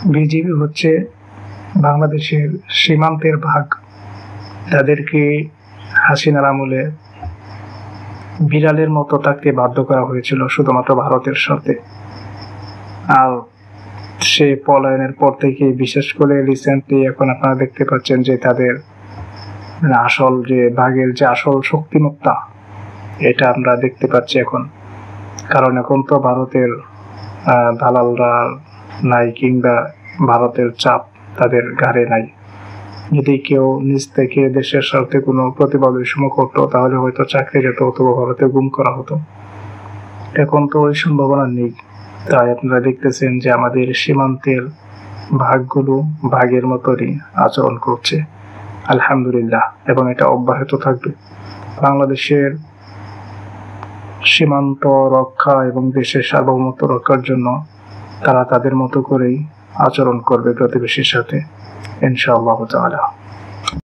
BGB হচ্ছে বাংলাদেশের সীমান্তের ভাগ। তাদেরকে হাসিনার আমলে বিড়ালের মতো তাকে বাধ্য করা হয়েছিল শুধুমাত্র ভারতের সাথে। আর সে পলায়নের পর থেকে, বিশেষ করে রিসেন্টলি এখন আপনারা দেখতে পাচ্ছেন যে তাদের আসল যে ভাগের যে আসল শক্তিমত্তা, এটা আমরা দেখতে পাচ্ছি এখন। কারণ এখন তো ভারতের দালালরা নাই, কিংবা ভারতের চাপ তাদের ঘাড়ে নাই। যদি কেউ নিজ থেকে দেশের স্বার্থে কোনো প্রতিবাদ সময় করতো, তাহলে হয়তো চাকরি যেত অথবা ভারতে গুম করা হতো। এখন তো ওই সম্ভাবনা নেই। তাই আপনারা দেখতেছেন যে আমাদের সীমান্তের ভাগগুলো ভাগের মতোই আচরণ করছে, আলহামদুলিল্লাহ, এবং এটা অব্যাহত থাকবে। বাংলাদেশের সীমান্ত রক্ষা এবং দেশের সার্বভৌমত্ব রক্ষার জন্য তারা তাদের মতো করেই আচরণ করবে প্রতিবেশীর সাথে, ইনশাআল্লাহ তাআলা।